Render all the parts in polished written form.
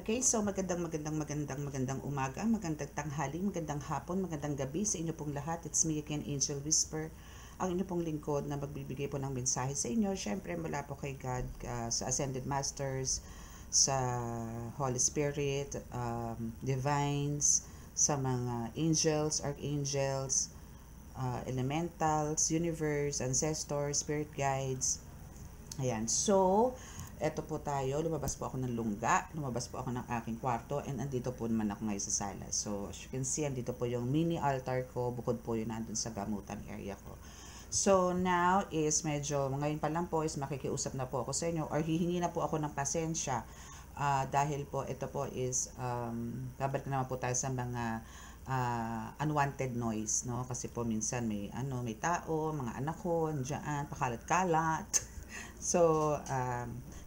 Okay, so magandang umaga, magandang tanghali, magandang hapon, magandang gabi sa inyo pong lahat. It's me again, Angel Whisper, ang inyo pong lingkod na magbibigay po ng mensahe sa inyo. Siyempre, mula po kay God, sa Ascended Masters, sa Holy Spirit, Divines, sa mga angels, archangels, elementals, universe, ancestors, spirit guides. Ayan. So, eto po tayo. Lumabas po ako ng lungga. Lumabas po ako ng aking kwarto. And andito po naman ako ngayon sa sala. So, as you can see, andito po yung mini altar ko. Bukod po yun nandun sa gamutan area ko. So, now is medyo, ngayon pa lang po is makikiusap na po ako sa inyo or hihingi na po ako ng pasensya. Dahil po, ito po is, babalik naman po tayo sa mga unwanted noise, no? Kasi po minsan may tao, mga anak ko, andyan, pakalat-kalat. So,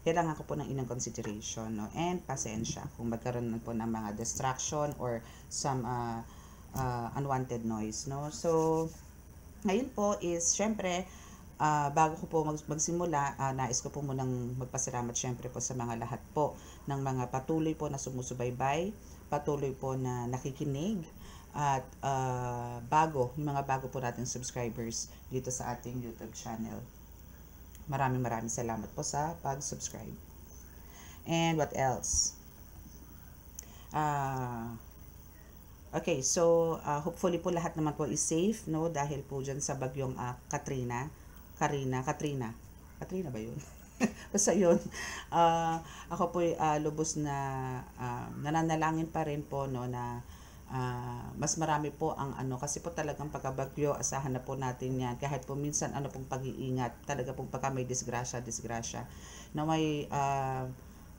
kailangan ko po ng inang consideration, no? And pasensya kung magkaroon po ng mga distraction or some unwanted noise, no? So, ngayon po is, syempre, bago ko po magsimula, nais ko po munang magpasalamat syempre po sa mga lahat po ng mga patuloy po na sumusubaybay, patuloy po na nakikinig, at yung mga bago po nating subscribers dito sa ating YouTube channel. Maraming salamat po sa pag-subscribe. And what else? Okay, so hopefully po lahat naman po is safe, no? Dahil po dyan sa bagyong Katrina ba yun? Basta yun. Ako po lubos na nananalangin pa rin po, no, na mas marami po ang kasi po talagang pagkabagyo, asahan na po natin yan. Kahit po minsan pong pag-iingat, talaga pong pagka may disgrasya, na may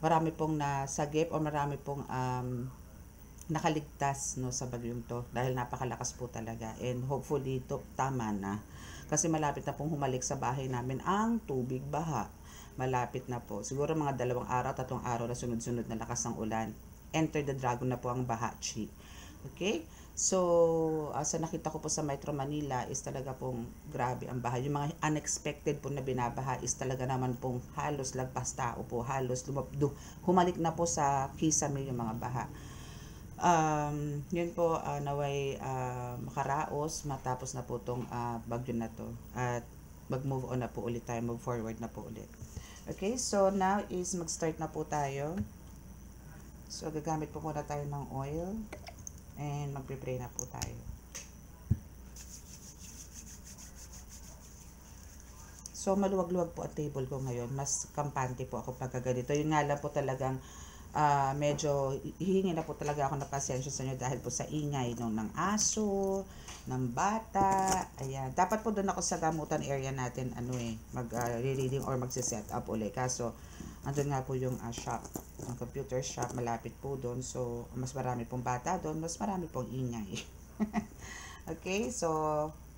marami pong nasagip o marami pong nakaligtas, no, sa bagyong to dahil napakalakas po talaga, and hopefully to tama na kasi malapit na pong humalik sa bahay namin ang tubig baha. Malapit na po, siguro mga 2 araw, 3 araw na sunod-sunod na lakas ng ulan. Enter the dragon na po ang baha, chi. Okay, so sa nakita ko po sa Metro Manila is talaga pong grabe ang baha. Yung mga unexpected po na binabaha is talaga naman pong halos lagpas tao po, halos humalik na po sa kisame yung mga baha. Yun po, naway makaraos matapos na po tong bagyo na to, at mag-move on na po ulit tayo, move forward na po ulit. Okay, so now is mag-start na po tayo. So gagamit po muna tayo ng oil and magpe-pray na po tayo. So maluwag-luwag po ang table ko ngayon, mas kampante po ako pagka ganito. Yun nga lang po talagang medyo hihingi na po talaga ako ng pasensya sa inyo dahil po sa ingay ng aso, ng bata. Ayan, dapat po doon ako sa gamutan area natin mag-reading or magse-set up ulit. Kaso andun nga po yung shop, ang computer shop, malapit po doon. So mas marami pong bata doon, mas marami pong ingay. Okay, so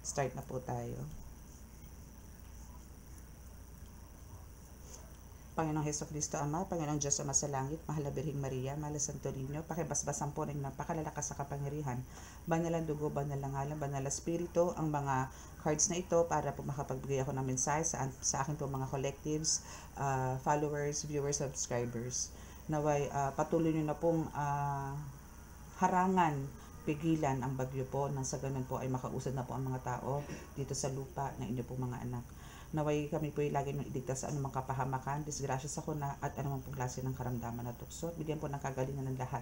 start na po tayo. Panginoong Hesukristo Ama, Panginoong Diyos Ama sa langit, Mahal na Birheng Maria, Mahal na Santo Niño, pakibasbasan po ng napakalalakas sa kapangyarihan, banal ang dugo, banal ang ngalan, banal na spirito, ang mga cards na ito para po makapagbigay ako ng mensahe sa akin po mga collectives, followers, viewers, subscribers. Naway patuloy nyo na pong harangan, pigilan ang bagyo po, nang sa ganun po ay makausad na po ang mga tao dito sa lupa ng inyo pong mga anak. Naway kami po ay lagi nang iligtas sa anumang kapahamakan, disgrasya sa kuna, at anumang pong klase ng karamdaman na tukso. Bigyan po ng kagalingan ng lahat.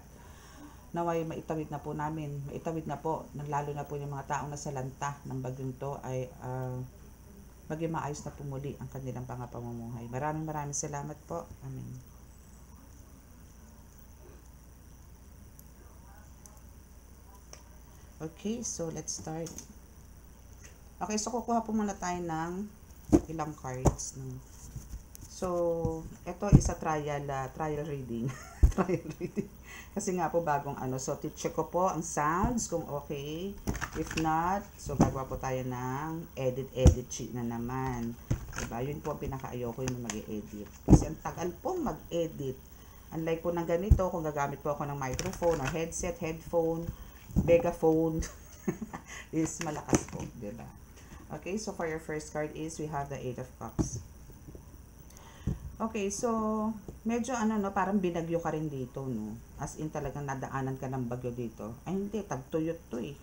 Naway maitawid na po, lalo na po yung mga taong nasa lanta ng bagyong to ay maging maayos na pumuli ang kanilang pamumuhay. Maraming salamat po. Amen. Okay, so let's start. Okay, so kukuha po muna tayo ng ilang cards. So, ito is a trial reading. Trial reading. Kasi nga po bagong so check ko po ang sounds kung okay. If not, so gagawa po tayo ng edit sheet na naman. Diba? Yun po ang pinaka-ayoko, yung mag-edit. Kasi ang tagal pong mag-edit. Unlike po ng ganito, kung gagamit po ako ng microphone or headset, headphone, megaphone, is malakas po, diba? Okay, so for your first card is we have the 8 of Cups. Okay, so medyo ano no, parang binagyo ka rin dito no. As in talagang nadaanan ka ng bagyo dito. Ay hindi, tagtuyot to eh.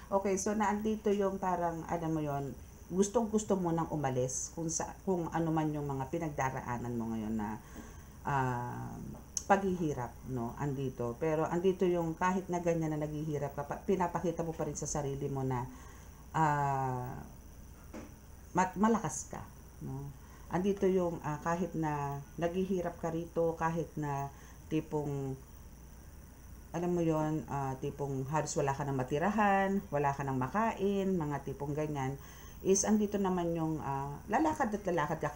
Okay, so naandito yung parang ano mo yon, gustong-gusto mo nang umalis kung ano man yung mga pinagdaraanan mo ngayon na ah, paghihirap, no, andito. Pero andito yung kahit na ganyan na naghihirap ka, pinapakita mo pa rin sa sarili mo na ah, malakas ka, no. Andito yung kahit na naghihirap ka rito, kahit na tipong alam mo yon, tipong halos wala ka ng matirahan, wala ka ng makain, mga tipong ganyan, is andito naman yung lalakad at lalakad ka,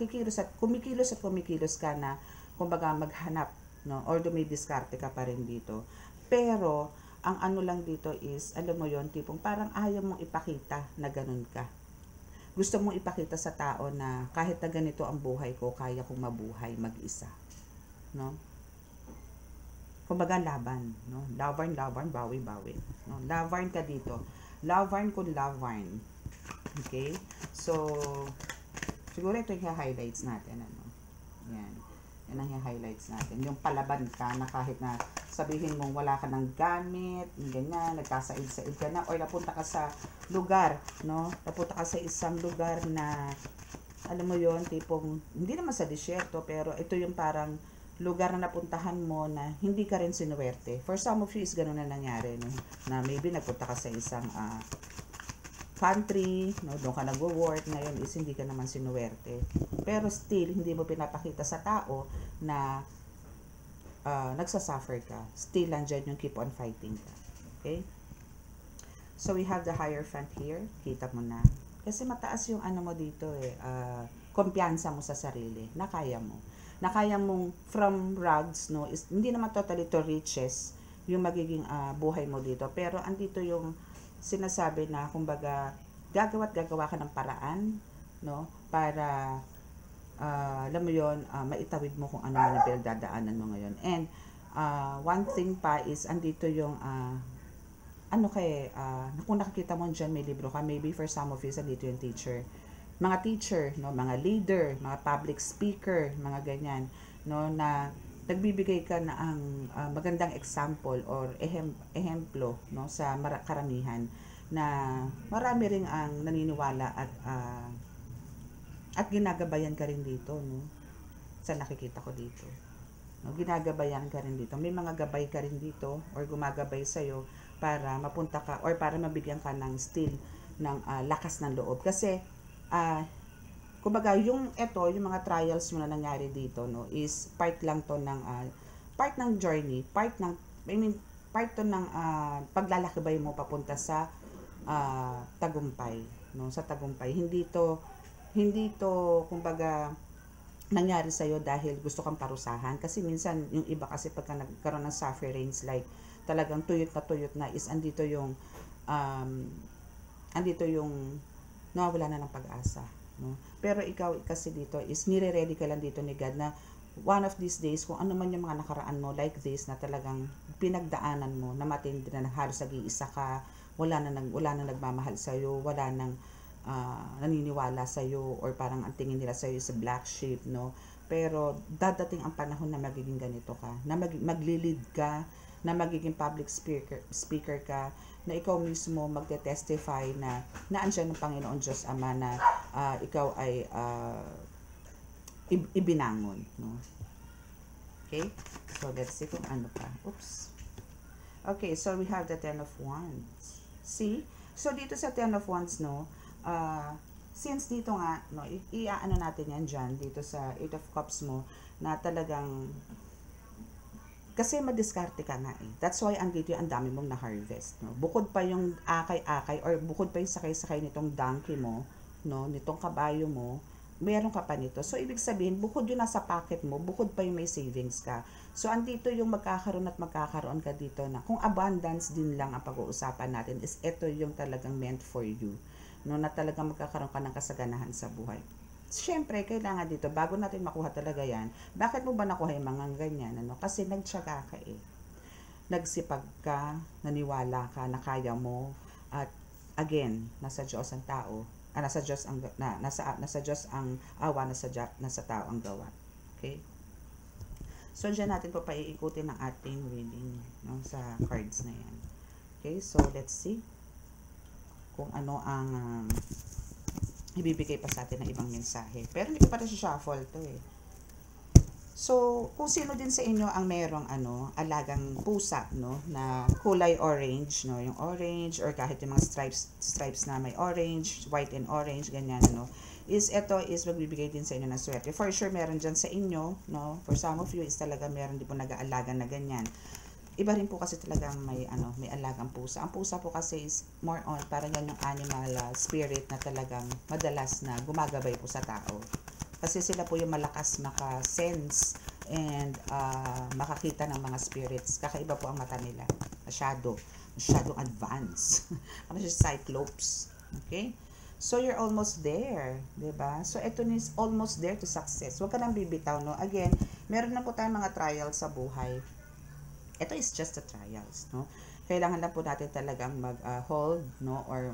kumikilos at kumikilos ka na, kumbaga maghanap, no, although may diskarte ka pa rin dito. Pero, ang ano lang dito is, alam mo yon, tipong parang ayaw mong ipakita na ganun ka. Gusto mong ipakita sa tao na kahit na ganito ang buhay ko, kaya kong mabuhay mag-isa, no? Kumbaga laban, no? Laban, bawi-bawi, no? Laban ka dito. Laban kung laban. Okay? So, siguro ito yung highlights natin, ano? Yan. Yan ang highlights natin. Yung palaban ka na kahit na sabihin mong wala ka ng gamit, ganyan, nagkasaid-said ka na, or napunta ka sa lugar, no? Napunta ka sa isang lugar na, alam mo yon, tipong, hindi naman sa disyerto, pero ito yung parang lugar na napuntahan mo na hindi ka rin sinuwerte. For some of you is ganun na nangyari, no? Na maybe nagpunta ka sa isang country, no, doon ka nagwo-work, ngayon is hindi ka naman sinuwerte. Pero still, hindi mo pinapakita sa tao na nagsasuffer ka. Still, nandyan yung keep on fighting ka. Okay? So, we have the Hierophant here. Kita mo na. Kasi mataas yung ano mo dito eh, kumpiyansa mo sa sarili, na kaya mo. Na kaya mong from rags, no, is, hindi naman totally to riches yung magiging buhay mo dito. Pero andito yung sinasabi na, kumbaga, gagawa ka ng paraan, no, para alam mo yon, maitawid mo kung ano man ang pinagdadaanan mo ngayon. And one thing pa is andito yung ano kay kung nakikita mo dyan may libro ka, maybe for some of you andito yung mga teacher, no, mga leader, mga public speaker, mga ganyan, no, na nagbibigay ka na ang magandang example or ehemplo, no, sa karamihan na marami ring ang naniniwala at ginagabayan ka rin dito, no, sa nakikita ko dito, no, ginagabayan ka rin dito, may mga gabay ka rin dito or gumagabay sa'yo para mapunta ka or para mabigyan ka ng still ng lakas ng loob. Kasi kumbaga yung mga trials mo na nangyari dito, no, is part lang to ng part ng journey, part to ng paglalakbay mo papunta sa tagumpay, no, sa tagumpay. Hindi to kumbaga nangyari sa iyo dahil gusto kang parusahan, kasi minsan yung iba kasi pagka nagkaroon ng sufferings like talagang tuyot na is andito yung nawawala na ng pag-asa, no? Pero ikaw kasi dito is nire-ready ka lang dito ni God na one of these days, kung ano man yung mga nakaraan mo like this na talagang pinagdaanan mo na matindi na halos nag-iisa ka, wala na nagmamahal sa iyo, wala nang naniniwala sa iyo, or parang ang tingin nila sa iyo sa black sheep, no? Pero dadating ang panahon na magiging ganito ka, na maglilid ka, na magiging public speaker ka, na ikaw mismo magte-testify na naandyan ng Panginoon Diyos Ama na ikaw ay ibinangon, no? Okay? So, let's see kung ano pa. Oops. Okay, so we have the Ten of Wands. See? So, dito sa Ten of Wands, no, since dito nga, no, iaano natin yan dyan, dito sa Eight of Cups mo, na talagang kasi madiskarte ka nga eh. That's why andito yung ang dami mong na-harvest, no? Bukod pa yung akay-akay or bukod pa yung sakay-sakay nitong donkey mo, no, nitong kabayo mo, meron ka pa nito. So, ibig sabihin, bukod yung nasa pocket mo, bukod pa yung may savings ka. So, andito yung magkakaroon ka dito na kung abundance din lang ang pag-uusapan natin is ito yung talagang meant for you, no, na talagang magkakaroon ka ng kasaganahan sa buhay. Siyempre, kailangan dito, bago natin makuha talaga yan, bakit mo ba nakuha yung mga ganyan? Ano? Kasi nagtiyaga ka eh. Nagsipag ka, naniwala ka na kaya mo, at again, nasa Diyos ang tao, nasa Diyos ang awa, nasa tao ang gawa. Okay? So, dyan natin po paiikutin ang ating reading, no, sa cards na yan. Okay, so let's see kung ano ang ibibigay pa sa atin ng ibang mensahe. Pero hindi ko pa rin shuffle to eh. So, kung sino din sa inyo ang merong alagang pusa, no, na kulay orange, no, yung orange or kahit yung mga stripes na may orange, white and orange, ganyan, no, ito is magbibigay din sa inyo ng swerte. For sure, meron dyan sa inyo, no, for some of you is talaga meron din po nag-aalaga na ganyan. Iba rin po kasi talagang may alagang pusa. Ang pusa po kasi is more on parang yan yung animal spirit na talagang madalas na gumagabay po sa tao. Kasi sila po yung malakas maka-sense and makakita ng mga spirits. Kakaiba po ang mata nila. Masyadong advanced. Ano siya, cyclops. Okay? So, you're almost there. Diba? So, ito is almost there to success. Huwag ka nang bibitaw, no? Again, meron na po tayong mga trials sa buhay. Ito is just a trials, no? Kailangan lang po natin talagang mag-hold, no? Or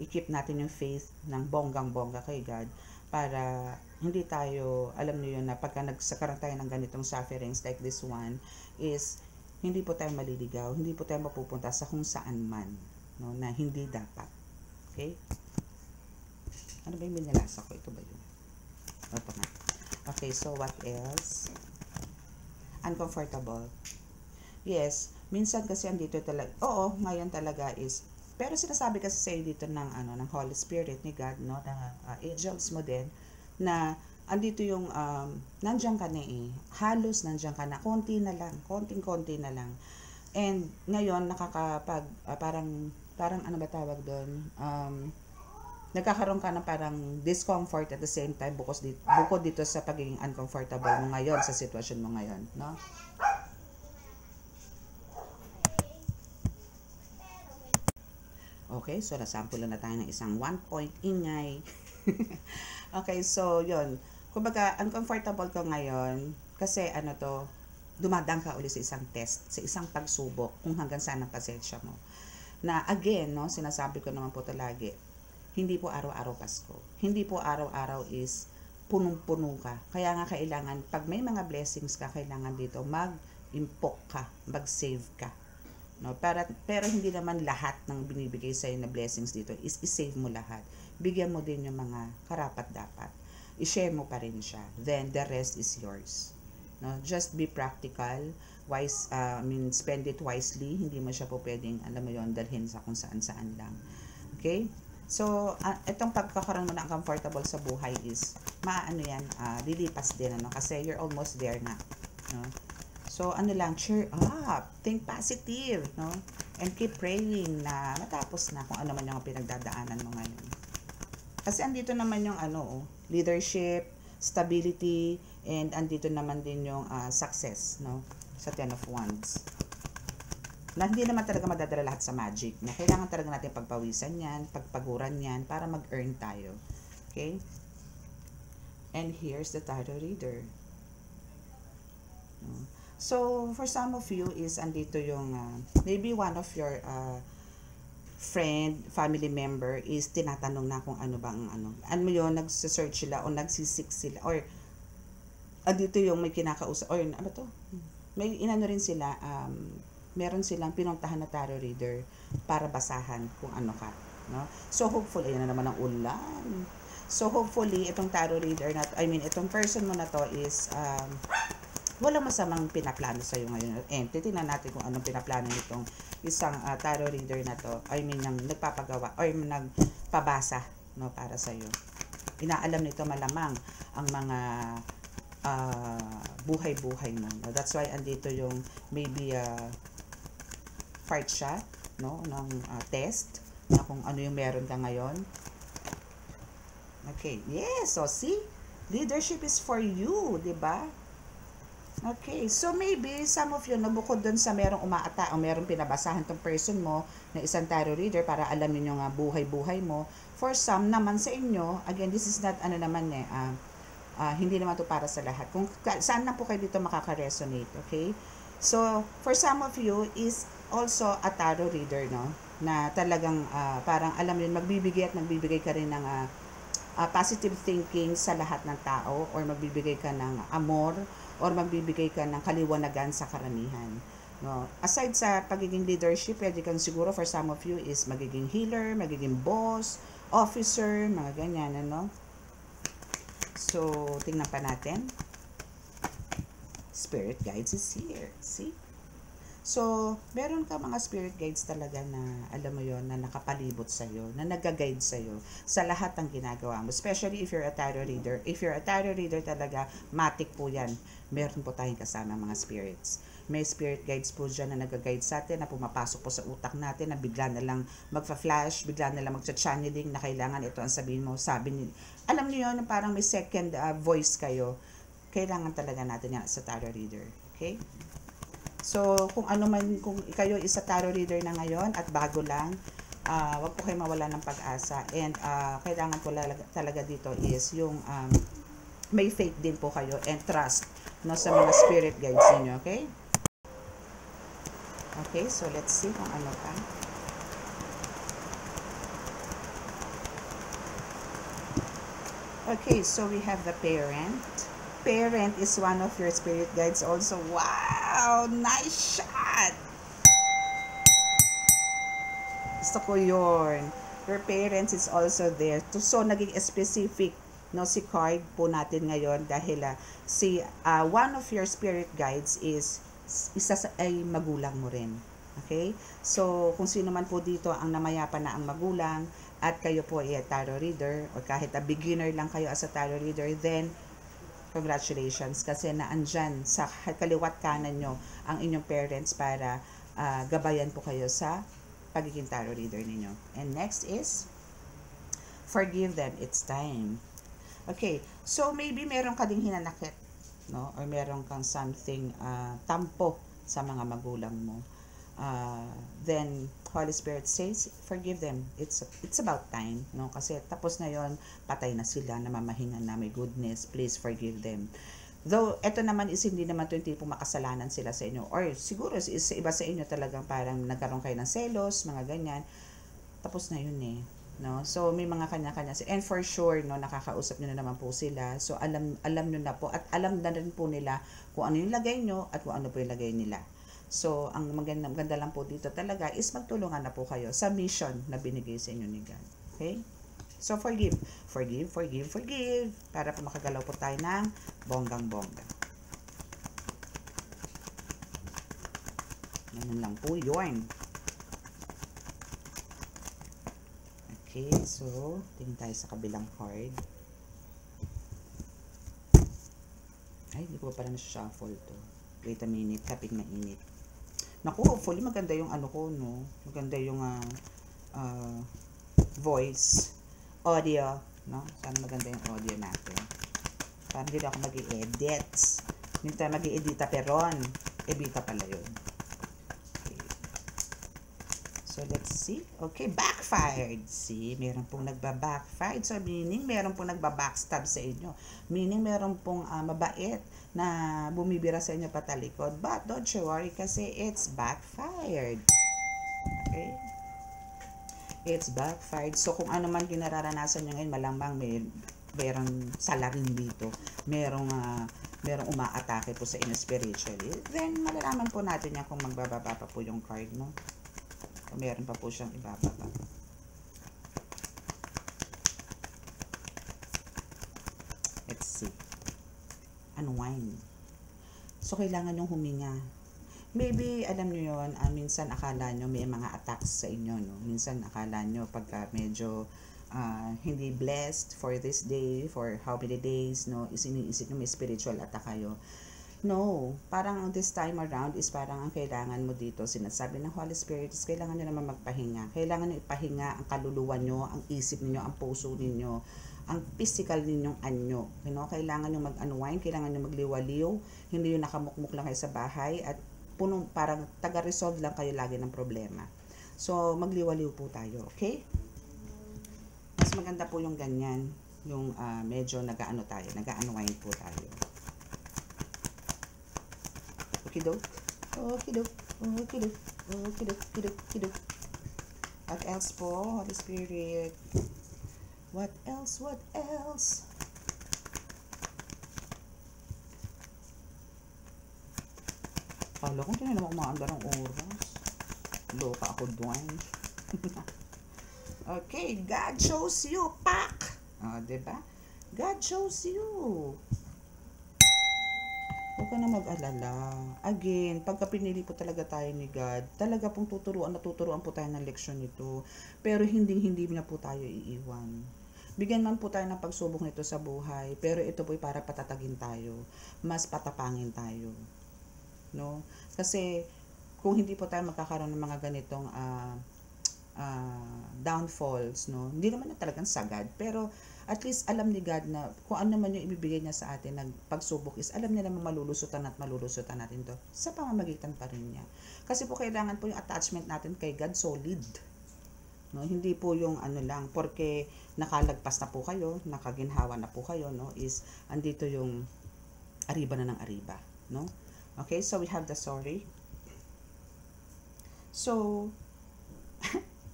i-keep natin yung faith ng bonggang-bongga kay God para hindi tayo, alam niyo yun, na pagka nagsakaroon tayo ng ganitong sufferings like this one, is hindi po tayo maliligaw, hindi po tayo mapupunta sa kung saan man, no? Na hindi dapat. Okay? Ano ba yung binalasa ko? Ito ba yun? Ito nga. Okay, so what else? Uncomfortable. Yes, minsan kasi andito talaga, oo, ngayon talaga is, pero sinasabi kasi sa dito ng Holy Spirit ni God, no, ng angels mo din, na andito yung, nandiyan ka na eh, halos nandiyan ka na, konti na lang, konting-konti na lang. And ngayon, parang ano ba tawag doon, nagkakaroon ka ng parang discomfort at the same time, bukod dito sa pagiging uncomfortable mo ngayon, sa sitwasyon mo ngayon, no? Okay, so nasample na tayo ng isang 1 point ingay. Okay, so yun. Kumbaga, uncomfortable ko ngayon kasi dumadang ka ulit sa isang test, sa isang pagsubok, kung hanggang saan ang pasensya mo. Na again, no, sinasabi ko naman po lagi, hindi po araw-araw Pasko. Hindi po araw-araw is punong-puno ka. Kaya nga kailangan, pag may mga blessings ka, kailangan dito mag-impok ka, mag-save ka. No, pero hindi naman lahat ng binibigay sa'yo na blessings dito is i-save mo lahat. Bigyan mo din yung mga karapat-dapat. I-share mo pa rin siya. Then, the rest is yours. No, just be practical. Spend it wisely. Hindi mo siya po pwedeng, alam mo yun, dalhin sa kung saan-saan lang. Okay? So, itong pagkakaroon mo ng comfortable sa buhay is, lilipas din, kasi you're almost there na. No? So, cheer up, think positive, no? And keep praying na matapos na kung ano man yung pinagdadaanan mo ngayon. Kasi andito naman yung leadership, stability, and andito naman din yung success, no? Sa 10 of Wands. Na hindi naman talaga madadala lahat sa magic. Na kailangan talaga natin pagpawisan yan, pagpaguran yan, para mag-earn tayo. Okay? And here's the tarot reader. No? So, for some of you is andito yung, maybe one of your friend, family member is tinatanong na kung ano bang ano mo yun, nagsisearch sila o nagsisik sila, or andito yung may kinakausap, or ano to? May rin sila, meron silang pinuntahan na tarot reader para basahan kung ano ka. No? So, hopefully, ayan na naman ang ulan. So, hopefully, itong tarot reader itong person mo na to is, walang masamang pinaplano sa'yo ngayon. And titingnan natin kung anong pinaplano nitong isang tarot reader na to. Yung nagpapagawa or nagpabasa, no, para sa'yo. Inaalam nito malamang ang mga buhay-buhay mo. No? That's why andito yung maybe part siya, no, ng test na kung ano yung meron ka ngayon. Okay. Yes. So, see? Leadership is for you, di ba? Okay, so maybe some of you, nabukod dun sa merong umaata o merong pinabasahan tong person mo na isang tarot reader para alamin yung buhay-buhay mo. For some naman sa inyo, again, this is not hindi naman to para sa lahat. Kung saan na po kayo dito makaka-resonate, okay? So, for some of you is also a tarot reader, no? Na talagang parang alam yun, magbibigay ka rin ng positive thinking sa lahat ng tao, or magbibigay ka ng amor, or magbibigay ka ng kaliwanagan sa karamihan. No? Aside sa pagiging leadership, pwede kang siguro for some of you is magiging healer, magiging boss, officer, mga ganyan, ano? So, tingnan pa natin. Spirit guides is here. See? So, meron ka mga spirit guides talaga na, alam mo yon, na nakapalibot sa'yo, na nag-guide sa'yo sa lahat ng ginagawa mo. Especially if you're a tarot reader. If you're a tarot reader talaga, matik po yan. Meron po tayong kasama mga spirits. May spirit guides po dyan na nag-guide sa atin, na pumapasok po sa utak natin, na bigla na lang magfa-flash, bigla na lang magcha-channeling, na kailangan ito ang sabihin mo. Sabi ni, alam niyo yun, parang may second voice kayo. Kailangan talaga natin yan sa tarot reader. Okay? So, kung ano man, kung kayo isa tarot reader na ngayon at bago lang, wag po kayo mawala ng pag-asa. And kailangan po talaga dito is yung may faith din po kayo and trust, no, sa mga spirit guides niyo, okay? Okay, so let's see kung ano pa. Okay, so we have the parent. Parent is one of your spirit guides also. Wow! Nice shot! Gusto ko yun. Your parents is also there. So, naging specific, no, si card po natin ngayon dahil one of your spirit guides is isa ay magulang mo rin. Okay? So, kung sino man po dito ang namayapa na ang magulang at kayo po ay tarot reader o kahit a beginner lang kayo as a tarot reader, then congratulations kasi naandyan sa kaliwat kanan nyo ang inyong parents para gabayan po kayo sa pagiging tarot reader ninyo. And next is forgive them, it's time. Okay, so maybe meron ka ding hinanakit, no? Or meron kang something tampo sa mga magulang mo. Then Holy Spirit says, forgive them. It's about time, no? Kasi tapos na yon, patay na sila, namamahinga na, may goodness. Please forgive them. Though, eto naman is hindi naman ito yung tipo makasalanan sila sa inyo. Or siguro is iba sa inyo talagang parang nagkaroon kayo ng selos, mga ganyan. Tapos na yun eh. No? So, may mga kanya-kanya. And for sure, no, nakakausap nyo na naman po sila. So, alam nyo na po. At alam na rin po nila kung ano yung lagay nyo at kung ano po yung lagay nila. So, ang maganda lang po dito talaga is magtulungan na po kayo sa mission na binigay sa inyo ni God. Okay? So, forgive. Forgive, forgive, forgive. Para po makagalaw po tayo ng bonggang-bongga. Ganun lang po yun. Okay, so, tingin tayo sa kabilang card. Ay, hindi ko pa pala na-shuffle to. Wait a minute, kapit na init. Naku, hopefully maganda yung ano ko, no? Maganda yung voice, audio, no? Sana maganda yung audio natin. Para hindi ako mag-i-edit. Hindi tayo mag-i-edita peron. Ebita pala yun. Okay. So, let's see. Okay, backfired. See, meron pong nagba-backfired. So, meaning, meron pong nagba-backstab sa inyo. Meaning, meron pong mabait na bumibira sa inyo patalikod. But don't you worry kasi it's backfired. Okay? It's backfired. So, kung ano man ginararanasan nyo ngayon, malamang merong salarin dito. Merong umaatake po sa inyo spiritually. Then, malalaman po natin yan kung magbababa pa po yung card, no? O meron pa po siyang ibababa. Let's see. Unwind. So, kailangan yung huminga. Maybe, alam nyo yun, minsan akala nyo may mga attacks sa inyo, no? Minsan akala nyo pagka medyo hindi blessed for this day, for how many days, no? Iniisip nyo may spiritual attack kayo. No, parang this time around is parang ang kailangan mo dito, sinasabi ng Holy Spirit, is kailangan nyo naman magpahinga. Kailangan nyo ipahinga ang kaluluwa nyo, ang isip ninyo, ang puso ninyo, ang physical ninyong anyo. You know, kailangan nyo mag-unwind, kailangan nyo magliwaliw, hindi yung nakamukmuk lang kayo sa bahay at punong parang taga-resolve lang kayo lagi ng problema. So, magliwaliw po tayo, okay? Mas maganda po yung ganyan, yung medyo nag-ano tayo, nag-unwind po tayo. Okidok, okidok, okidok, okidok, okidok, okidok. What else po, Holy Spirit? What else? What else? Kala ko hindi na naman umaandar ang oras. Loka ako doon. Okay, God shows you, pak! Diba? God shows you. Huwag ka na mag-alala. Again, pagka pinili po talaga tayo ni God, talaga pong natuturuan po tayo ng leksyon nito. Pero hindi na po tayo iiwan. Bigyan man po tayo ng pagsubok nito sa buhay, pero ito po ay para patatagin tayo. Mas patapangin tayo. No? Kasi, kung hindi po tayo magkakaroon ng mga ganitong downfalls, no? Hindi naman na talagang sagad, pero at least alam ni God na kung ano man yung ibibigay niya sa atin ng pagsubok is alam niya naman malulusutan natin to sa pamamagitan pa rin niya. Kasi po kailangan po yung attachment natin kay God solid. No? Hindi po yung ano lang, porque nakalagpas na po kayo, nakaginhawa na po kayo, no? Is andito yung ariba na ng ariba. No? Okay, so we have the sorry. So,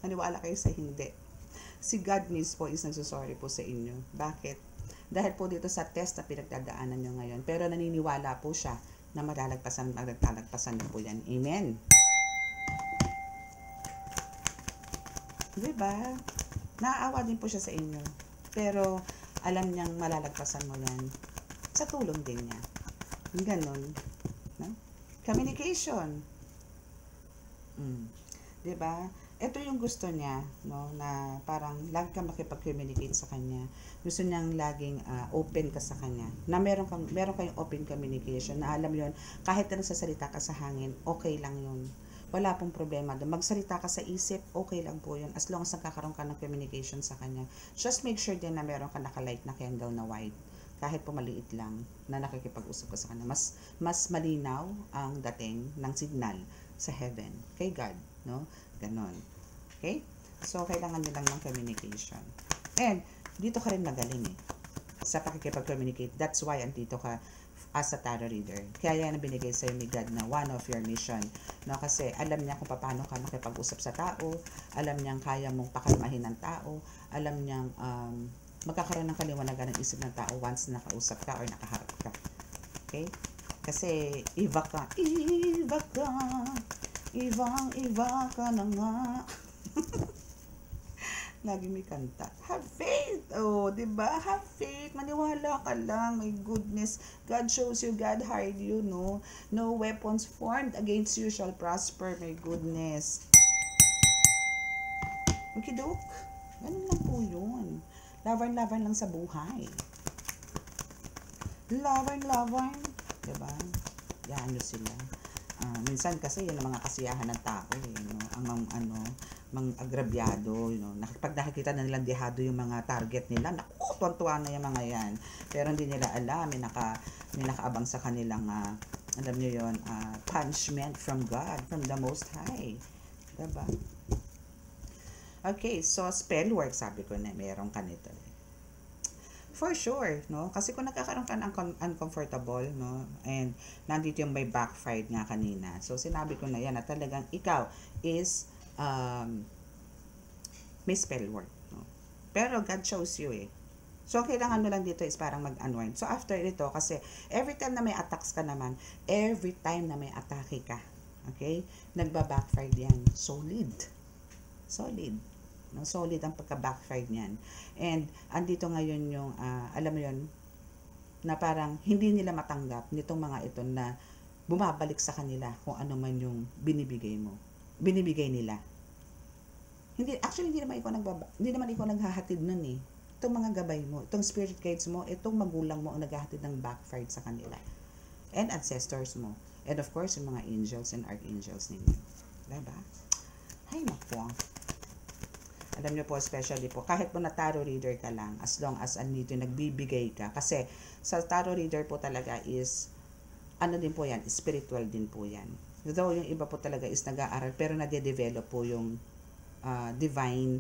naniwala kayo sa hindi. Si God mismo is nagsusorry po sa inyo. Bakit? Dahil po dito sa test na pinagdadaanan nyo ngayon. Pero naniniwala po siya na maglalagpasan niyo po yan. Amen? Diba? Naaawa din po siya sa inyo. Pero alam niyang malalagpasan mo yan sa tulong din niya. Ganon. No? Communication. Diba? Ito yung gusto niya, no, na parang lagi ka makipag-communicate sa kanya. Gusto niyang laging open ka sa kanya. Na meron kayong open communication, na alam yon kahit na nagsasalita ka sa hangin, okay lang yun. Wala pong problema doon. Magsalita ka sa isip, okay lang po yun. As long as nagkakaroon ka ng communication sa kanya. Just make sure din na meron ka nakalight na candle na white. Kahit po maliit lang, na nakikipag-usap ka sa kanya. Mas malinaw ang dating ng signal sa heaven. Kay God, no? Ganon. Okay? So, kailangan nilang ng communication. And, dito ka rin magaling sa pakikipag-communicate. That's why andito ka as a tarot reader. Kaya yan ang binigay sa'yo ni God na one of your mission. No? Kasi alam niya kung paano ka makipag-usap sa tao, alam niyang kaya mong pakalmahin ng tao, alam niyang magkakaroon ng kaliwanagan ng isip ng tao once nakausap ka or nakaharap ka. Okay? Kasi iba ka na nga. Lagi may kanta. Have faith. Oh, 'di ba? Have faith. Maniwala ka lang. My goodness. God shows you, God hide you, no? No weapons formed against you shall prosper. My goodness. Okay, Dok. Ganun lang po 'yun. Laban lang sa buhay. Laban. 'Di ba? Yan nyo sila. Minsan kasi yan ang mga kasiyahan ng tao, no? Ang agrabyado, pag nakikita na nilang dehado yung mga target nila, naku, tuwan-tuwa na yung mga yan. Pero hindi nila alam, may nakaabang sa kanilang, alam nyo yun, punishment from God, from the Most High. Diba? Okay, so spell work, sabi ko na meron ka nito. For sure, no? Kasi kung nagkakaroon ka ng uncomfortable, no? And nandito yung may backfired nga kanina. So, sinabi ko na yan na talagang ikaw is may spell work, no? Pero God shows you So, kailangan mo lang dito is parang mag-unwind. So, after ito, kasi every time na may attacks ka naman, every time na may atake ka, okay? Nagba-backfire yan. Solid. No, solid ang pagka-backfire niyan. And andito ngayon yung alam mo yun na parang hindi nila matanggap nitong mga ito na bumabalik sa kanila kung ano man yung binibigay nila. Hindi naman ikaw naghahatid nun Itong mga gabay mo, itong spirit guides mo, itong magulang mo ang naghahatid ng backfire sa kanila. And ancestors mo. And of course, yung mga angels and archangels ninyo. Diba? Hay nako. Alam niyo po, especially po, kahit po na tarot reader ka lang, as long as andito nagbibigay ka. Kasi sa tarot reader po talaga is, ano din po yan, spiritual din po yan. Though yung iba po talaga is nag-aaral, pero nade-develop po yung divine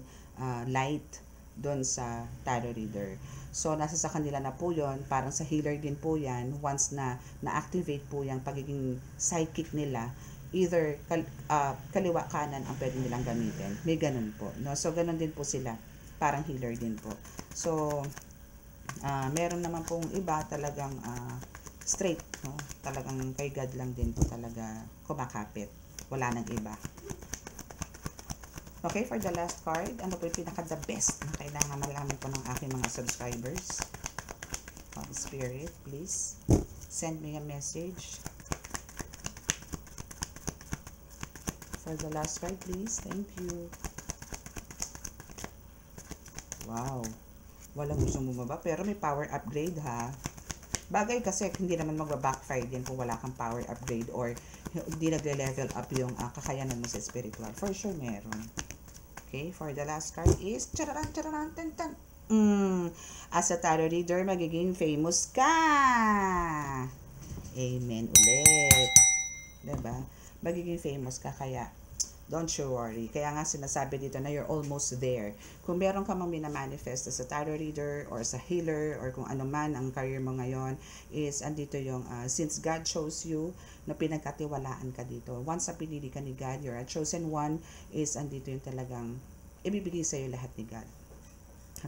light doon sa tarot reader. So, nasa sa kanila na po yun, parang sa healer din po yan, once na na-activate po yung pagiging psychic nila, either kaliwa kanan ang pwede nilang gamitin. May ganun po. No? So, ganun din po sila. Parang healer din po. So, meron naman pong iba talagang straight No? Talagang kay God lang din po talaga kumakapit. Wala nang iba. Okay, for the last card, ano po yung pinaka-the best na kailangan malaman po ng aking mga subscribers? Holy Spirit, please send me a message. For the last card, please. Thank you. Wow. Walang gusto bumaba, pero may power upgrade ha. Bagay kasi hindi naman magba-backfire din kung wala kang power upgrade or hindi nagle-level up yung kakayanan mo sa spiritual. For sure, meron. Okay, for the last card is chararan, chararan, tan, tan. As a tarot reader, magiging famous ka. Amen ulit. Diba? Magiging famous ka, kaya don't you worry. Kaya nga sinasabi dito na you're almost there. Kung meron ka mang minamanifest as a tarot reader or as a healer or kung ano man ang career mo ngayon, is andito yung since God chose you, na pinagkatiwalaan ka dito. Once na pinili ka ni God, you're a chosen one, is andito yung talagang ibibigay sa'yo lahat ni God.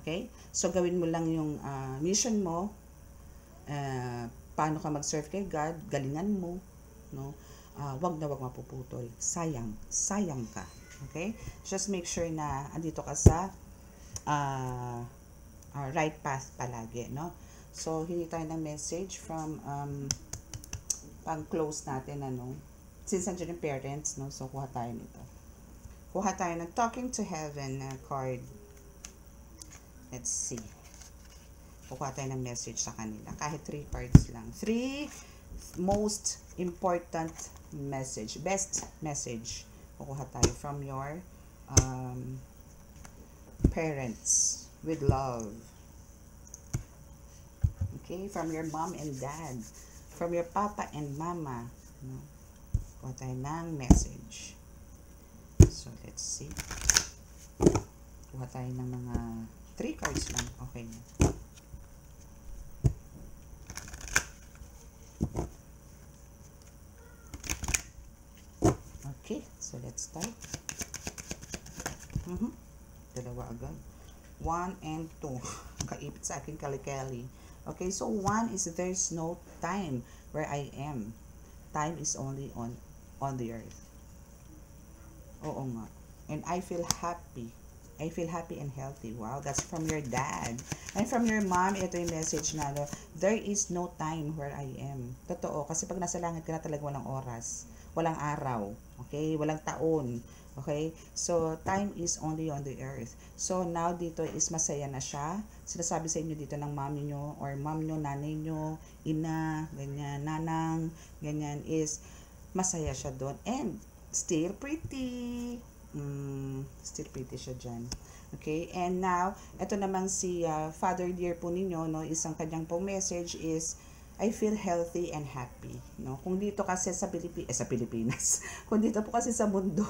Okay? So gawin mo lang yung mission mo, paano ka mag-serve kay God, galingan mo, no? Wag na wag mapuputol. Sayang ka. Okay? Just make sure na andito ka sa right path palagi, no? So, hindi tayo ng message from pang-close natin, ano? Since nandiyan yung parents, no? So, kuha tayo nito. Kuha tayo ng Talking to Heaven card. Let's see. Kuha tayo ng message sa kanila. Kahit 3 cards lang. 3 most important message, best message. Kukuha tayo from your parents with love. Okay, from your mom and dad, from your papa and mama. No? Kuha tayo ng message. So, let's see. Kuha tayo ng mga 3 cards lang. Okay na. Okay, so let's start. Dalawa agad. 1 and 2. Kaipit sa akin kali-kali. Okay, so 1 is there's no time where I am. Time is only on the earth. Oo nga. And I feel happy. I feel happy and healthy. Wow, that's from your dad. And from your mom, ito yung message na, there is no time where I am. Totoo, kasi pag nasa langit ka na talaga walang oras. Walang araw. Okay? Walang taon. Okay? So, time is only on the earth. So, now dito is masaya na siya. Sinasabi sa inyo dito ng mami nyo or mom nyo, nanay nyo, ina, ganyan, nanang, ganyan, is masaya siya doon. And, still pretty. Still pretty siya dyan. Okay? And now, ito namang si Father Dear po ninyo, no, isang kanyang pong message is, I feel healthy and happy, no? Kung dito kasi sa Pilipinas, kung dito po kasi sa mundo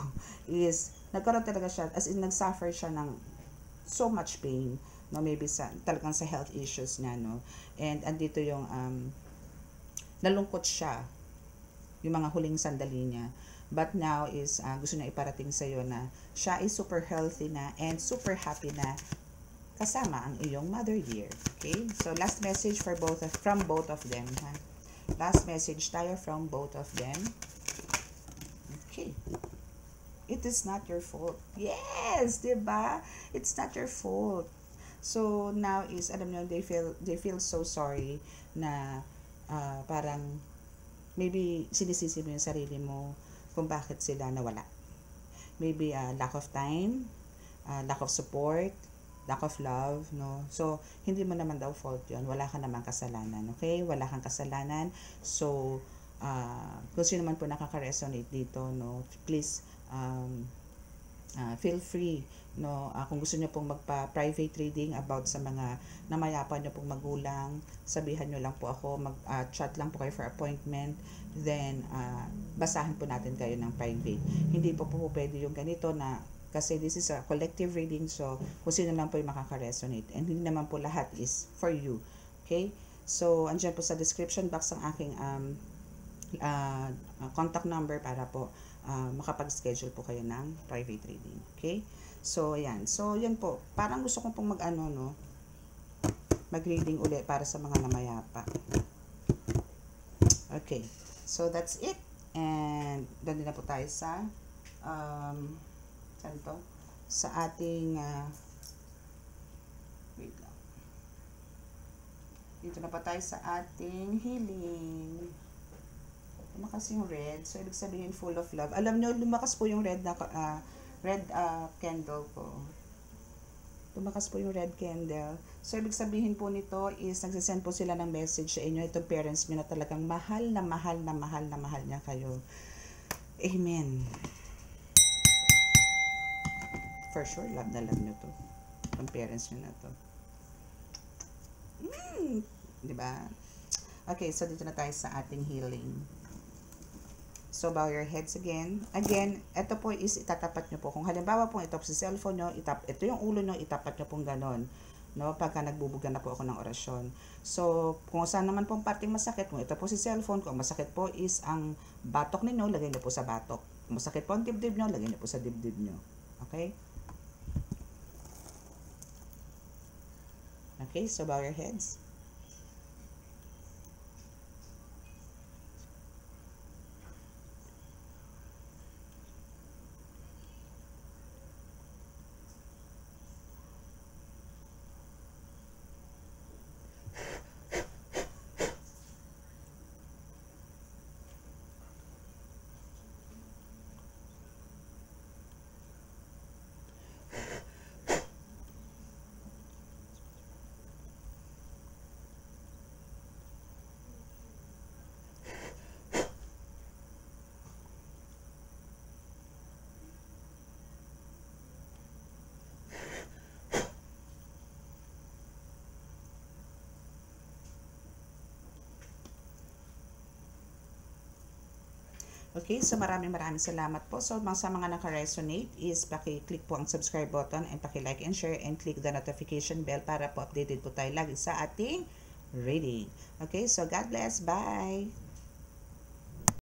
is nagkaroon talaga siya, as in nagsuffer siya ng so much pain, no? Maybe sa talagang sa health issues niya, no? And andito yung nalungkot siya yung mga huling sandali niya. But now is gusto niya iparating sa iyo na siya is super healthy na and super happy na kasama ang iyong mother dear. Okay? So, last message for from both of them. Ha? Last message tayo from both of them. Okay. It is not your fault. Yes! Diba? It's not your fault. So, now is, alam nyo, they feel so sorry na parang maybe sinisisi mo yung sarili mo kung bakit sila nawala. Maybe lack of time, lack of support, lack of love, no? So, hindi mo naman daw fault yun. Wala ka naman kasalanan, okay? Wala kang kasalanan. So, kung sino naman po nakaka-resonate dito, no? Please, feel free, no? Kung gusto niyo pong magpa-private reading about sa mga namayapa niyo pong magulang, sabihan niyo lang po ako, mag-chat lang po kayo for appointment, then, basahan po natin kayo ng private. Hindi po pwede yung ganito na kasi this is a collective reading, so kung sino lang po yung makaka-resonate. And hindi naman po lahat is for you. Okay? So, andyan po sa description box ang aking contact number para po makapag-schedule po kayo ng private reading. Okay? So, ayan. So, yan po. Parang gusto kong pong mag-reading uli para sa mga namayapa. Okay, so that's it. And doon na po tayo sa saan to? Sa ating wait lang. Dito na pa tayo sa ating healing. Lumakas yung red. So, ibig sabihin full of love. Alam nyo, lumakas po yung red na candle ko. Lumakas po yung red candle. So, ibig sabihin po nito is nagsisend po sila ng message sa inyo. Itong parents nyo na talagang mahal na mahal na mahal na mahal niya kayo. Amen. For sure, love na love nyo to. Itong parents nyo na to. Diba? Okay, so dito na tayo sa ating healing. So, bow your heads again. Again, ito po is itatapat nyo po. Kung halimbawa po ito sa cellphone nyo, ito yung ulo nyo, itapat nyo pong ganon. No? Pagka nagbubuga na po ako ng orasyon. So, kung saan naman pong parting masakit, kung ito po si cellphone, kung masakit po is ang batok ninyo, lagay nyo po sa batok. Kung masakit po ang dibdib nyo, lagay nyo po sa dibdib nyo. Okay? Okay, so bow your heads. Okay, so maraming salamat po. So, sa mga naka-resonate is paki-click po ang subscribe button and paki-like and share and click the notification bell para po updated po tayo lagi sa ating reading. Okay, so God bless. Bye!